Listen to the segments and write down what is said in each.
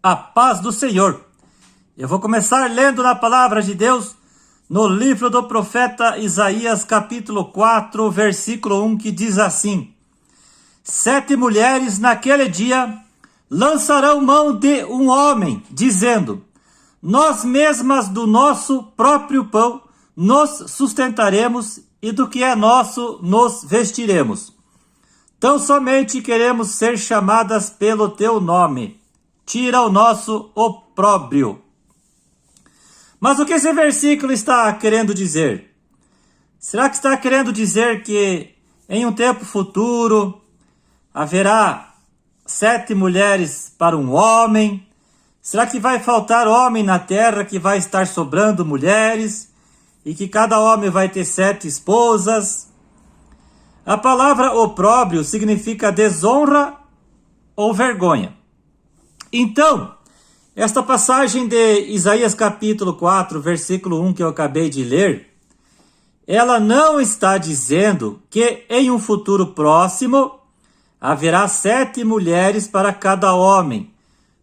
A paz do Senhor. Eu vou começar lendo na palavra de Deus no livro do profeta Isaías, capítulo 4, versículo 1, que diz assim: 7 mulheres naquele dia lançarão mão de um homem, dizendo: nós mesmas do nosso próprio pão nos sustentaremos e do que é nosso nos vestiremos. Tão somente queremos ser chamadas pelo teu nome. Tira o nosso opróbrio. Mas o que esse versículo está querendo dizer? Será que está querendo dizer que em um tempo futuro haverá 7 mulheres para um homem? Será que vai faltar homem na terra, que vai estar sobrando mulheres? E que cada homem vai ter 7 esposas? A palavra opróbrio significa desonra ou vergonha. Então, esta passagem de Isaías capítulo 4, versículo 1 que eu acabei de ler, ela não está dizendo que em um futuro próximo haverá 7 mulheres para cada homem,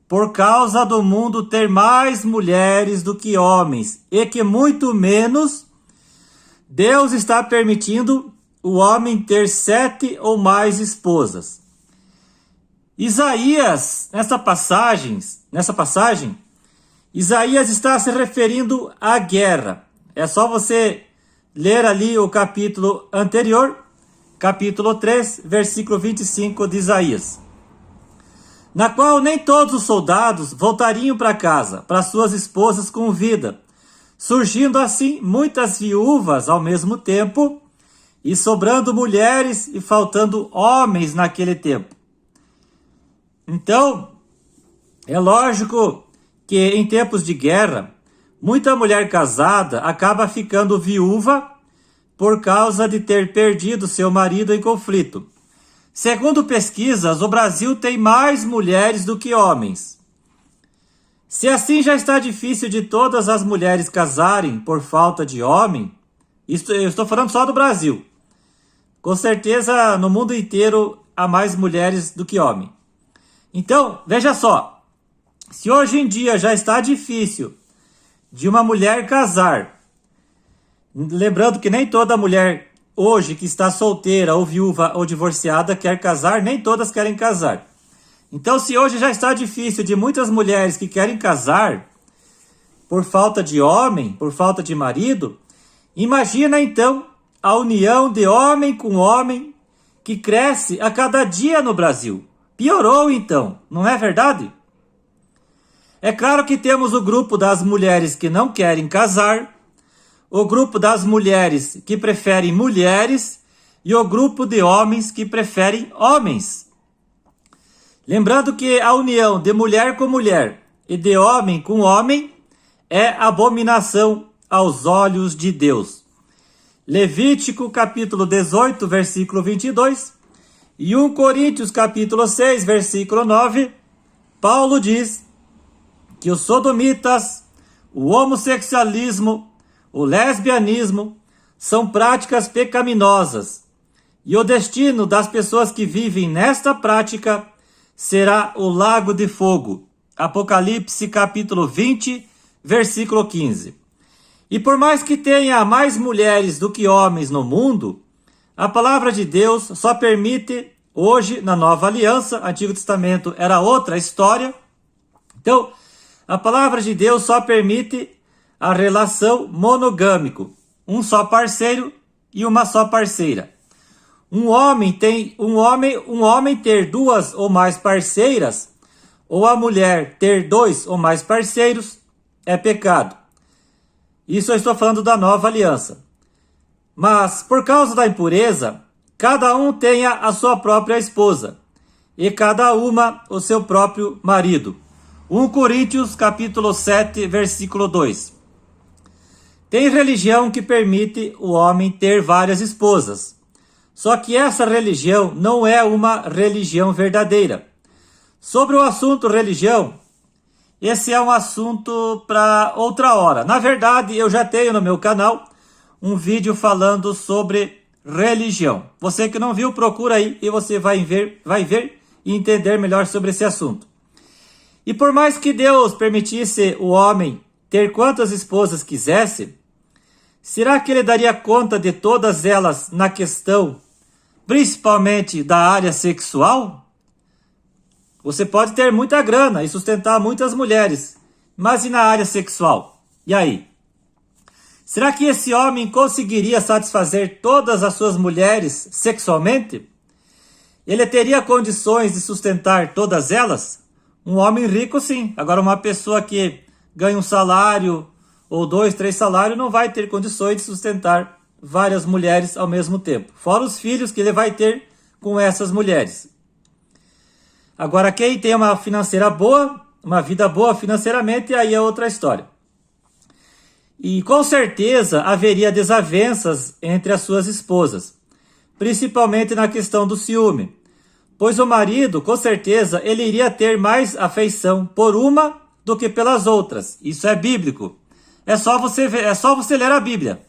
por causa do mundo ter mais mulheres do que homens, e que muito menos Deus está permitindo o homem ter 7 ou mais esposas. Isaías, nessa passagem, Isaías está se referindo à guerra. É só você ler ali o capítulo anterior, capítulo 3, versículo 25 de Isaías, na qual nem todos os soldados voltariam para casa, para suas esposas com vida, surgindo assim muitas viúvas ao mesmo tempo, e sobrando mulheres e faltando homens naquele tempo. Então, é lógico que em tempos de guerra, muita mulher casada acaba ficando viúva por causa de ter perdido seu marido em conflito. Segundo pesquisas, o Brasil tem mais mulheres do que homens. Se assim já está difícil de todas as mulheres casarem por falta de homem, eu estou falando só do Brasil. Com certeza, no mundo inteiro, há mais mulheres do que homens. Então, veja só. Se hoje em dia já está difícil de uma mulher casar, lembrando que nem toda mulher hoje que está solteira ou viúva ou divorciada quer casar, nem todas querem casar. Então, se hoje já está difícil de muitas mulheres que querem casar por falta de homem, por falta de marido, imagina então a união de homem com homem que cresce a cada dia no Brasil. Piorou então, não é verdade? É claro que temos o grupo das mulheres que não querem casar, o grupo das mulheres que preferem mulheres e o grupo de homens que preferem homens. Lembrando que a união de mulher com mulher e de homem com homem é abominação aos olhos de Deus. Levítico capítulo 18, versículo 22 e 1 Coríntios capítulo 6, versículo 9, Paulo diz que os sodomitas, o homossexualismo, o lesbianismo são práticas pecaminosas e o destino das pessoas que vivem nesta prática será o lago de fogo. Apocalipse capítulo 20, versículo 15. E por mais que tenha mais mulheres do que homens no mundo, a palavra de Deus só permite, hoje na Nova Aliança, Antigo Testamento era outra história, então a palavra de Deus só permite a relação monogâmico, um só parceiro e uma só parceira. Um homem ter 2 ou mais parceiras, ou a mulher ter 2 ou mais parceiros, é pecado. Isso eu estou falando da Nova Aliança. Mas, por causa da impureza, cada um tenha a sua própria esposa, e cada uma o seu próprio marido. 1 Coríntios capítulo 7, versículo 2. Tem religião que permite o homem ter várias esposas. Só que essa religião não é uma religião verdadeira. Sobre o assunto religião, esse é um assunto para outra hora. Na verdade, eu já tenho no meu canal um vídeo falando sobre religião. Você que não viu, procura aí e você vai ver e entender melhor sobre esse assunto. E por mais que Deus permitisse o homem ter quantas esposas quisesse, será que ele daria conta de todas elas na questão, principalmente da área sexual? Você pode ter muita grana e sustentar muitas mulheres, mas e na área sexual? E aí? Será que esse homem conseguiria satisfazer todas as suas mulheres sexualmente? Ele teria condições de sustentar todas elas? Um homem rico, sim. Agora, uma pessoa que ganha um salário ou 2, 3 salários não vai ter condições de sustentar várias mulheres ao mesmo tempo. Fora os filhos que ele vai ter com essas mulheres. Agora, quem tem uma financeira boa, uma vida boa financeiramente, aí é outra história. E com certeza haveria desavenças entre as suas esposas, principalmente na questão do ciúme. Pois o marido, com certeza, ele iria ter mais afeição por uma do que pelas outras. Isso é bíblico. É só você ler a Bíblia.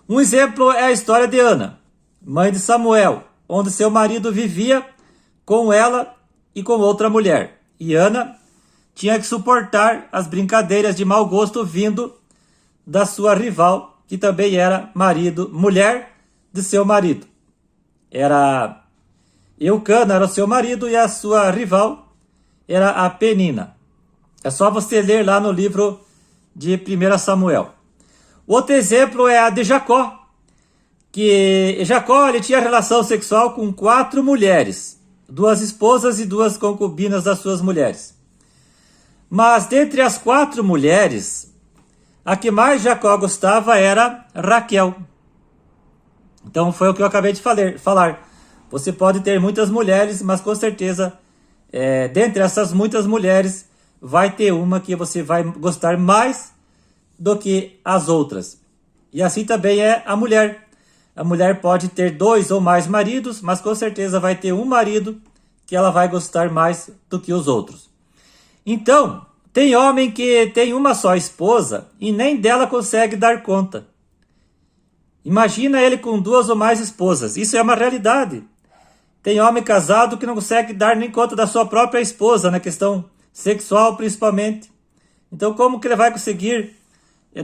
Um exemplo é a história de Ana, mãe de Samuel, onde seu marido vivia com ela e com outra mulher. E Ana tinha que suportar as brincadeiras de mau gosto vindo da sua rival, que também era mulher de seu marido. Eucana era o seu marido e a sua rival era a Penina. É só você ler lá no livro de 1 Samuel. Outro exemplo é a de Jacó, que Jacó ele tinha relação sexual com 4 mulheres, 2 esposas e 2 concubinas das suas mulheres. Mas dentre as 4 mulheres, a que mais Jacó gostava era Raquel. Então foi o que eu acabei de falar. Você pode ter muitas mulheres, mas com certeza, dentre essas muitas mulheres, vai ter uma que você vai gostar mais do que as outras. E assim também é a mulher. A mulher pode ter 2 ou mais maridos, mas com certeza vai ter um marido que ela vai gostar mais do que os outros. Então, tem homem que tem uma só esposa e nem dela consegue dar conta. Imagina ele com 2 ou mais esposas. Isso é uma realidade. Tem homem casado que não consegue dar nem conta da sua própria esposa, na questão sexual principalmente. Então como que ele vai conseguir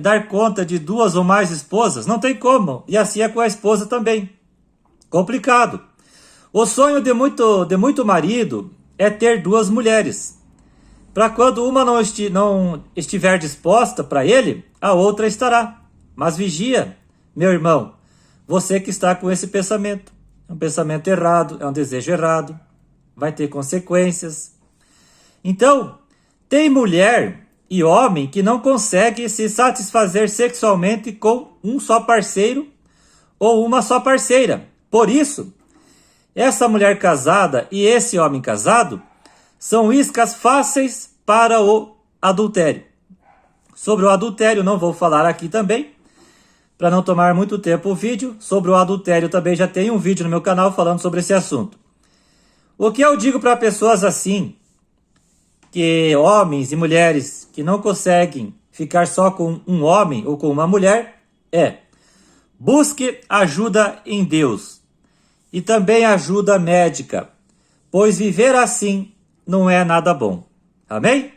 dar conta de 2 ou mais esposas? Não tem como. E assim é com a esposa também. Complicado. O sonho de muito marido é ter 2 mulheres. Para quando uma não estiver disposta para ele, a outra estará. Mas vigia, meu irmão, você que está com esse pensamento. É um pensamento errado, é um desejo errado, vai ter consequências. Então, tem mulher e homem que não consegue se satisfazer sexualmente com um só parceiro ou uma só parceira. Por isso, essa mulher casada e esse homem casado são iscas fáceis para o adultério. Sobre o adultério não vou falar aqui também, para não tomar muito tempo o vídeo. Sobre o adultério também já tem um vídeo no meu canal falando sobre esse assunto. O que eu digo para pessoas assim, que homens e mulheres que não conseguem ficar só com um homem ou com uma mulher, busque ajuda em Deus e também ajuda médica, pois viver assim não é nada bom. Amém?